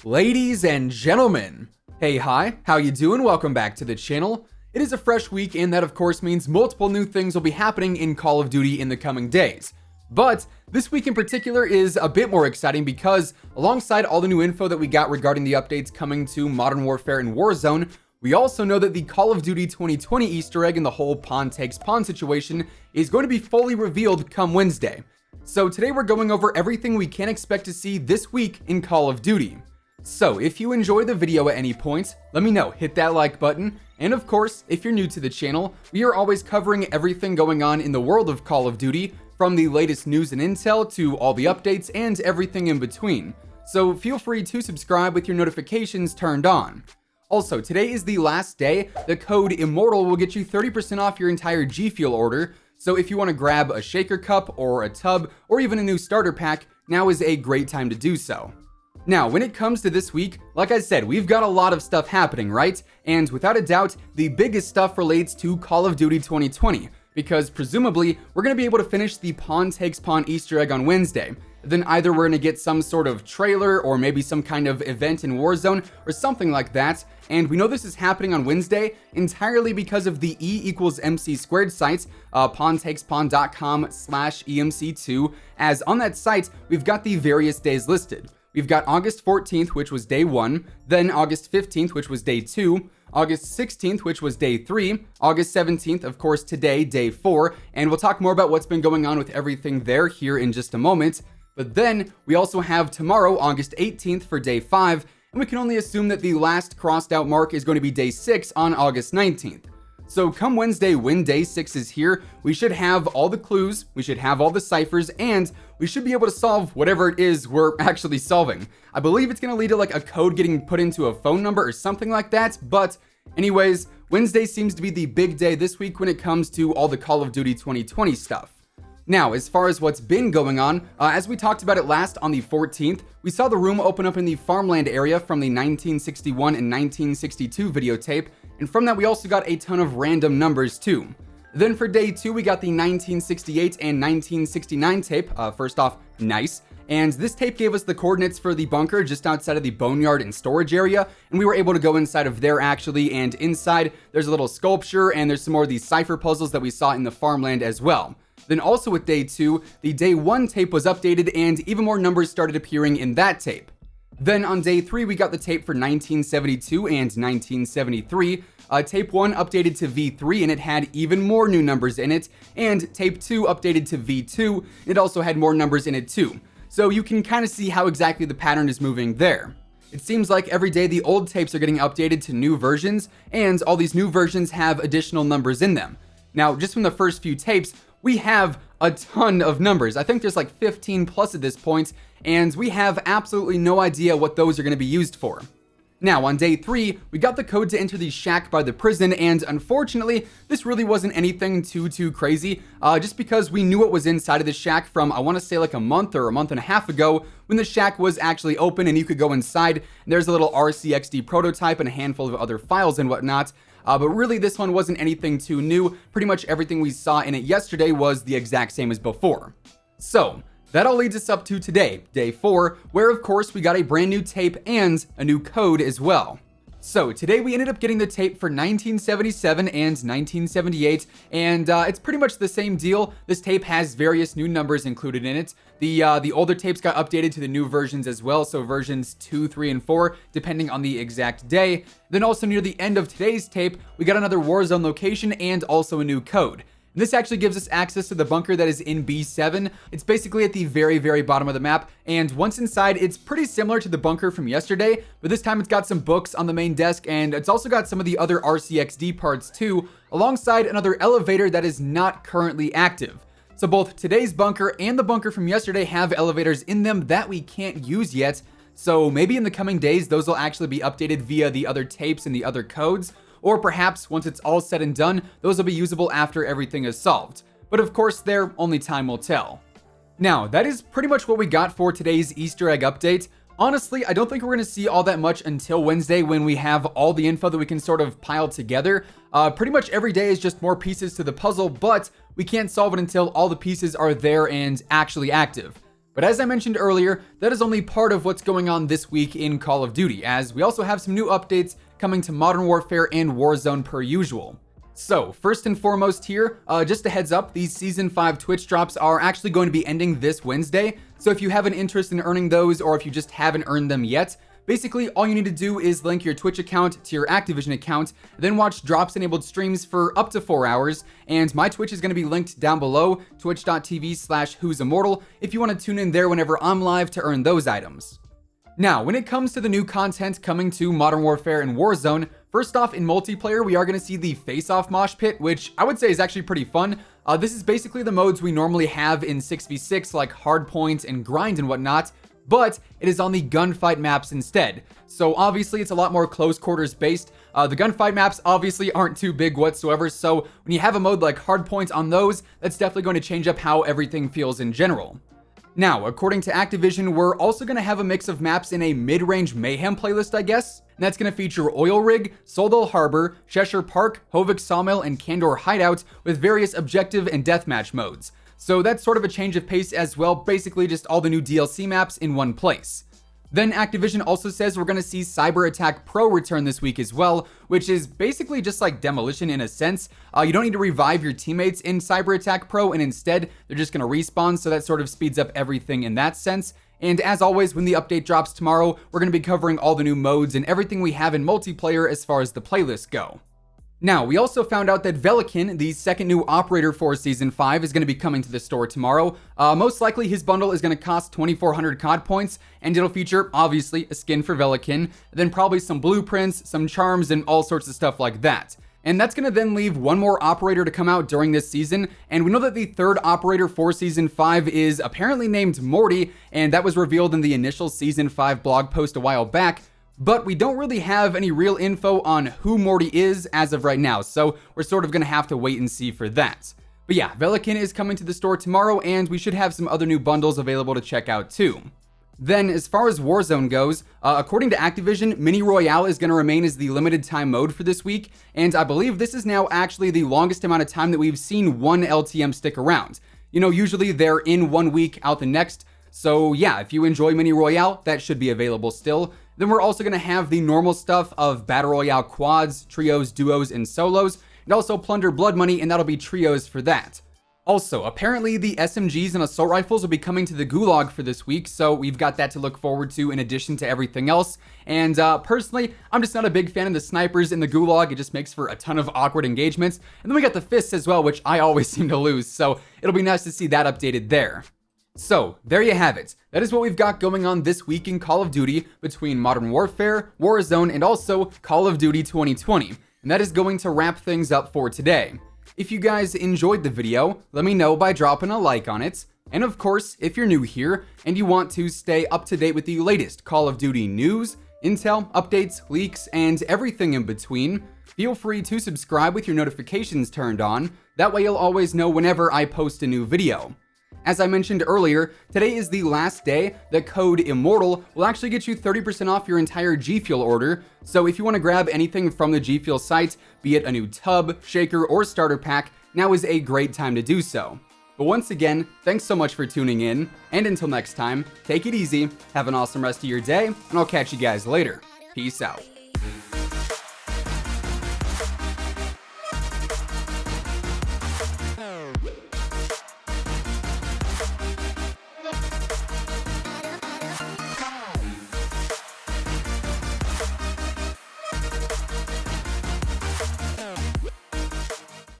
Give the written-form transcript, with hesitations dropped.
Ladies and gentlemen, hey, hi, how you doing? Welcome back to the channel. It is a fresh week, and that of course means multiple new things will be happening in Call of Duty in the coming days. But this week in particular is a bit more exciting because alongside all the new info that we got regarding the updates coming to Modern Warfare and Warzone, we also know that the Call of Duty 2020 Easter egg and the whole pawn takes pawn situation is going to be fully revealed come Wednesday. So today we're going over everything we can expect to see this week in Call of Duty. So if you enjoy the video at any point, let me know, hit that like button, and of course, if you're new to the channel, we are always covering everything going on in the world of Call of Duty, from the latest news and intel to all the updates and everything in between. So feel free to subscribe with your notifications turned on. Also, today is the last day that code IMMORTAL will get you 30% off your entire G Fuel order, so if you want to grab a shaker cup or a tub or even a new starter pack, now is a great time to do so. Now, when it comes to this week, like I said, we've got a lot of stuff happening, right? And without a doubt, the biggest stuff relates to Call of Duty 2020, because presumably, we're going to be able to finish the Pawn Takes Pawn Easter egg on Wednesday. Then either we're going to get some sort of trailer or maybe some kind of event in Warzone or something like that. And we know this is happening on Wednesday entirely because of the E=MC² site, pawntakespawn.com/EMC2, as on that site, we've got the various days listed. We've got August 14th, which was day 1, then August 15th, which was day 2, August 16th, which was day 3, August 17th, of course, today, day 4, and we'll talk more about what's been going on with everything there here in just a moment. But then we also have tomorrow, August 18th, for day 5, and we can only assume that the last crossed out mark is going to be day 6 on August 19th. So come Wednesday, when day 6 is here, we should have all the clues, we should have all the ciphers, and we should be able to solve whatever it is we're actually solving. I believe it's going to lead to like a code getting put into a phone number or something like that, but anyways, Wednesday seems to be the big day this week when it comes to all the Call of Duty 2020 stuff. Now, as far as what's been going on, as we talked about it last on the 14th, we saw the room open up in the farmland area from the 1961 and 1962 videotape, and from that we also got a ton of random numbers too. Then for day 2, we got the 1968 and 1969 tape. First off, nice. And this tape gave us the coordinates for the bunker just outside of the boneyard and storage area, and we were able to go inside of there actually, and inside there's a little sculpture and there's some more of these cipher puzzles that we saw in the farmland as well. Then also with day 2, the day 1 tape was updated and even more numbers started appearing in that tape. Then on day 3, we got the tape for 1972 and 1973. Tape 1 updated to V3 and it had even more new numbers in it, and tape 2 updated to V2, it also had more numbers in it too. So you can kind of see how exactly the pattern is moving there. It seems like every day the old tapes are getting updated to new versions, and all these new versions have additional numbers in them. Now, just from the first few tapes, we have a ton of numbers. I think there's like 15 plus at this point, and we have absolutely no idea what those are going to be used for. Now, on day 3, we got the code to enter the shack by the prison, and unfortunately, this really wasn't anything too crazy, just because we knew what was inside of the shack from, I want to say like a month or a month and a half ago, when the shack was actually open and you could go inside, and there's a little RCXD prototype and a handful of other files and whatnot. But really, this one wasn't anything too new. Pretty much everything we saw in it yesterday was the exact same as before. So, that all leads us up to today, day 4, where of course we got a brand new tape and a new code as well. So today we ended up getting the tape for 1977 and 1978, and it's pretty much the same deal. This tape has various new numbers included in it. The older tapes got updated to the new versions as well, so versions 2, 3, and 4, depending on the exact day. Then also near the end of today's tape, we got another Warzone location and also a new code. And this actually gives us access to the bunker that is in B7. It's basically at the very bottom of the map, and once inside, it's pretty similar to the bunker from yesterday, but this time it's got some books on the main desk, and it's also got some of the other RCXD parts too, alongside another elevator that is not currently active. So both today's bunker and the bunker from yesterday have elevators in them that we can't use yet, so maybe in the coming days, those will actually be updated via the other tapes and the other codes, or perhaps once it's all said and done, those will be usable after everything is solved. But of course, there, only time will tell. Now, that is pretty much what we got for today's Easter egg update. Honestly, I don't think we're going to see all that much until Wednesday when we have all the info that we can sort of pile together. Pretty much every day is just more pieces to the puzzle, but we can't solve it until all the pieces are there and actually active. But as I mentioned earlier, that is only part of what's going on this week in Call of Duty, as we also have some new updates coming to Modern Warfare and Warzone per usual. So, first and foremost here, just a heads up, these Season 5 Twitch drops are actually going to be ending this Wednesday, so if you have an interest in earning those, or if you just haven't earned them yet, basically all you need to do is link your Twitch account to your Activision account, then watch drops-enabled streams for up to 4 hours, and my Twitch is going to be linked down below, twitch.tv/WhosImmortal, if you want to tune in there whenever I'm live to earn those items. Now, when it comes to the new content coming to Modern Warfare and Warzone, first off, in multiplayer, we are going to see the face-off mosh pit, which I would say is actually pretty fun. This is basically the modes we normally have in 6v6, like hardpoint and grind and whatnot, but it is on the gunfight maps instead. So obviously, it's a lot more close quarters based. The gunfight maps obviously aren't too big whatsoever, so when you have a mode like hardpoint on those, that's definitely going to change up how everything feels in general. Now, according to Activision, we're also going to have a mix of maps in a mid-range mayhem playlist, I guess. And that's going to feature Oil Rig, Soldal Harbor, Cheshire Park, Hovik Sawmill, and Candor Hideout with various objective and deathmatch modes. So that's sort of a change of pace as well, basically just all the new DLC maps in one place. Then Activision also says we're going to see Cyber Attack Pro return this week as well, which is basically just like Demolition in a sense. You don't need to revive your teammates in Cyber Attack Pro, and instead they're just going to respawn, so that sort of speeds up everything in that sense. And as always, when the update drops tomorrow, we're going to be covering all the new modes and everything we have in multiplayer as far as the playlists go. Now, we also found out that Velikan, the second new operator for Season 5, is going to be coming to the store tomorrow. Most likely, his bundle is going to cost 2,400 COD points, and it'll feature, obviously, a skin for Velikan, then probably some blueprints, some charms, and all sorts of stuff like that. And that's going to then leave one more operator to come out during this season, and we know that the third operator for Season 5 is apparently named Morty, and that was revealed in the initial Season 5 blog post a while back. But we don't really have any real info on who Morty is as of right now, so we're sort of going to have to wait and see for that. But yeah, Velikan is coming to the store tomorrow, and we should have some other new bundles available to check out too. Then, as far as Warzone goes, according to Activision, Mini Royale is going to remain as the limited time mode for this week, and I believe this is now actually the longest amount of time that we've seen one LTM stick around. You know, usually they're in 1 week, out the next, so yeah, if you enjoy Mini Royale, that should be available still. Then we're also going to have the normal stuff of Battle Royale quads, trios, duos, and solos, and also Plunder Blood Money, and that'll be trios for that. Also, apparently the SMGs and assault rifles will be coming to the Gulag for this week, so we've got that to look forward to in addition to everything else. And personally, I'm just not a big fan of the snipers in the Gulag. It just makes for a ton of awkward engagements. And then we got the fists as well, which I always seem to lose, so it'll be nice to see that updated there. So, there you have it. That is what we've got going on this week in Call of Duty between Modern Warfare, Warzone, and also Call of Duty 2020. And that is going to wrap things up for today. If you guys enjoyed the video, let me know by dropping a like on it. And of course, if you're new here and you want to stay up to date with the latest Call of Duty news, intel, updates, leaks, and everything in between, feel free to subscribe with your notifications turned on. That way you'll always know whenever I post a new video. As I mentioned earlier, today is the last day that COD Immortal will actually get you 30% off your entire G Fuel order, so if you want to grab anything from the G Fuel site, be it a new tub, shaker, or starter pack, now is a great time to do so. But once again, thanks so much for tuning in, and until next time, take it easy, have an awesome rest of your day, and I'll catch you guys later. Peace out.